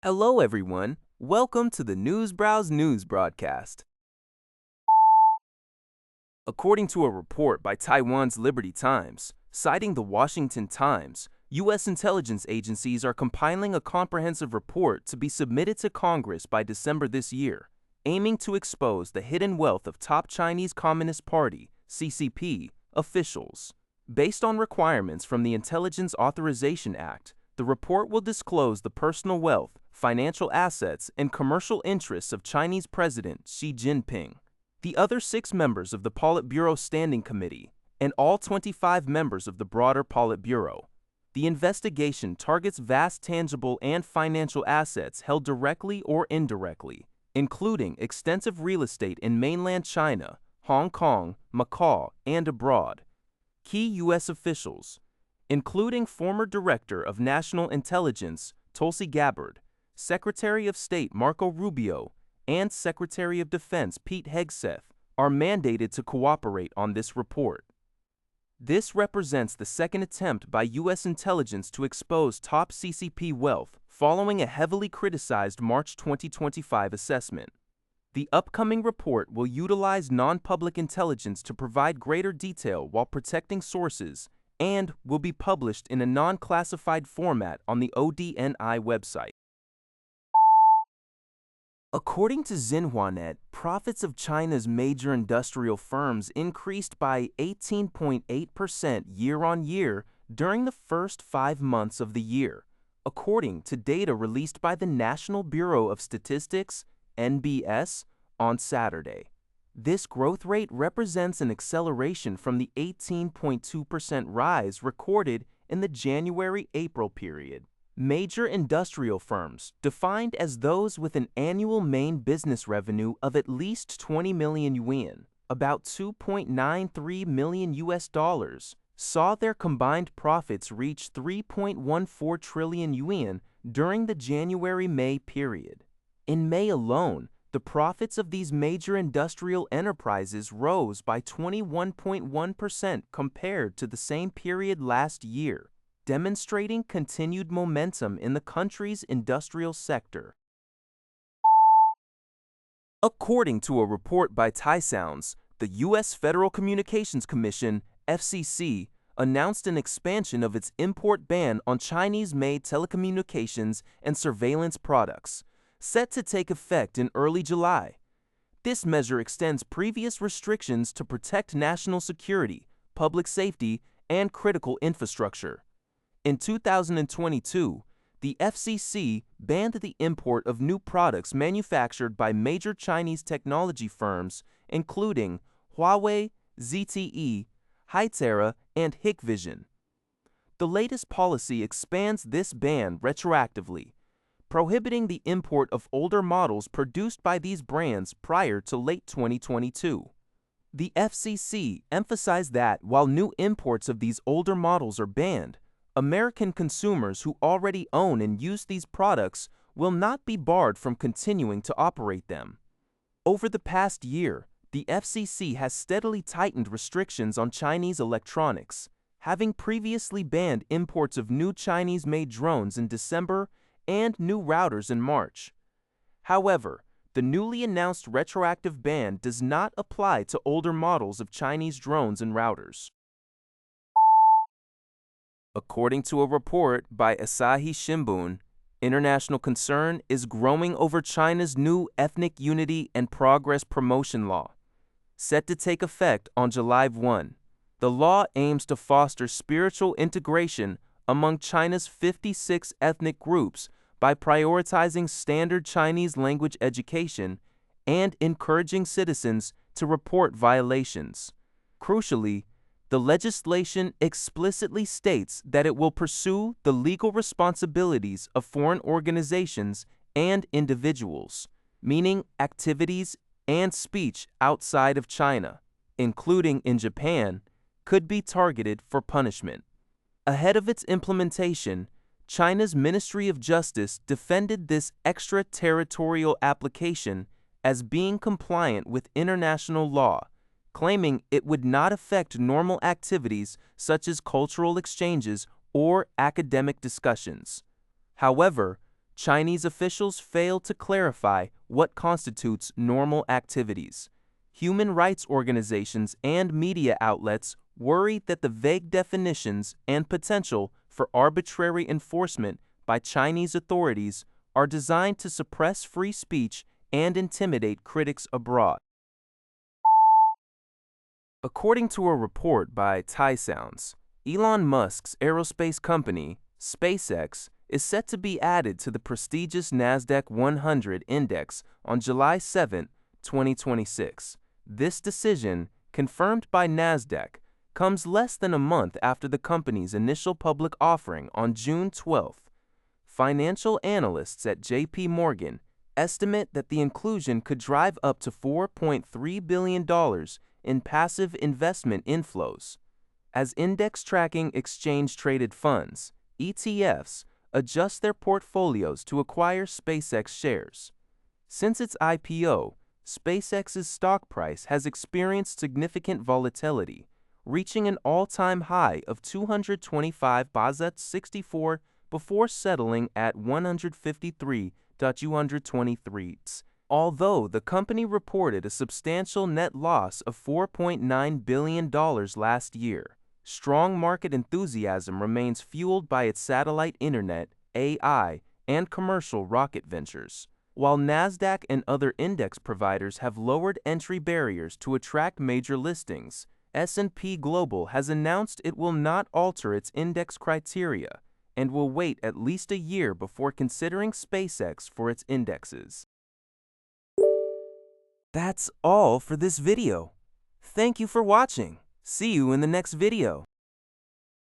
Hello, everyone. Welcome to the Newsbrowse News broadcast. According to a report by Taiwan's Liberty Times, citing the Washington Times, U.S. intelligence agencies are compiling a comprehensive report to be submitted to Congress by December this year, aiming to expose the hidden wealth of top Chinese Communist Party, CCP, officials. Based on requirements from the Intelligence Authorization Act, the report will disclose the personal wealth, financial assets, and commercial interests of Chinese President Xi Jinping. The other 6 members of the Politburo Standing Committee, and all 25 members of the broader Politburo. The investigation targets vast tangible and financial assets held directly or indirectly, including extensive real estate in mainland China, Hong Kong, Macau, and abroad. Key U.S. officials, including former Director of National Intelligence Tulsi Gabbard, Secretary of State Marco Rubio, and Secretary of Defense Pete Hegseth, are mandated to cooperate on this report. This represents the second attempt by U.S. intelligence to expose top CCP wealth following a heavily criticized March 2025 assessment. The upcoming report will utilize non-public intelligence to provide greater detail while protecting sources and will be published in a non-classified format on the ODNI website. According to Xinhuanet, profits of China's major industrial firms increased by 18.8% year-on-year during the first 5 months of the year, according to data released by the National Bureau of Statistics, NBS, on Saturday. This growth rate represents an acceleration from the 18.2% rise recorded in the January-April period. Major industrial firms, defined as those with an annual main business revenue of at least 20 million yuan, about 2.93 million US dollars, saw their combined profits reach 3.14 trillion yuan during the January-May period. In May alone, the profits of these major industrial enterprises rose by 21.1% compared to the same period last year, demonstrating continued momentum in the country's industrial sector. According to a report by TaiSounds, the U.S. Federal Communications Commission, FCC, announced an expansion of its import ban on Chinese-made telecommunications and surveillance products, set to take effect in early July. This measure extends previous restrictions to protect national security, public safety, and critical infrastructure. In 2022, the FCC banned the import of new products manufactured by major Chinese technology firms, including Huawei, ZTE, Hytera, and Hikvision. The latest policy expands this ban retroactively, prohibiting the import of older models produced by these brands prior to late 2022. The FCC emphasized that while new imports of these older models are banned, American consumers who already own and use these products will not be barred from continuing to operate them. Over the past year, the FCC has steadily tightened restrictions on Chinese electronics, having previously banned imports of new Chinese-made drones in December and new routers in March. However, the newly announced retroactive ban does not apply to older models of Chinese drones and routers. According to a report by Asahi Shimbun, international concern is growing over China's new Ethnic Unity and Progress Promotion Law. Set to take effect on July 1, the law aims to foster spiritual integration among China's 56 ethnic groups by prioritizing standard Chinese language education and encouraging citizens to report violations. Crucially, the legislation explicitly states that it will pursue the legal responsibilities of foreign organizations and individuals, meaning activities and speech outside of China, including in Japan, could be targeted for punishment. Ahead of its implementation, China's Ministry of Justice defended this extraterritorial application as being compliant with international law, claiming it would not affect normal activities such as cultural exchanges or academic discussions. However, Chinese officials failed to clarify what constitutes normal activities. Human rights organizations and media outlets worry that the vague definitions and potential for arbitrary enforcement by Chinese authorities are designed to suppress free speech and intimidate critics abroad. According to a report by Sounds, Elon Musk's aerospace company, SpaceX, is set to be added to the prestigious Nasdaq 100 index on July 7, 2026. This decision, confirmed by Nasdaq, comes less than a month after the company's initial public offering on June 12. Financial analysts at J.P. Morgan estimate that the inclusion could drive up to $4.3 billion in passive investment inflows. As index-tracking exchange-traded funds, ETFs, adjust their portfolios to acquire SpaceX shares. Since its IPO, SpaceX's stock price has experienced significant volatility, reaching an all-time high of 225.64 before settling at 153.223. Although the company reported a substantial net loss of $4.9 billion last year, strong market enthusiasm remains fueled by its satellite internet, AI, and commercial rocket ventures. While Nasdaq and other index providers have lowered entry barriers to attract major listings, S&P Global has announced it will not alter its index criteria and will wait at least a year before considering SpaceX for its indexes. That's all for this video. Thank you for watching. See you in the next video.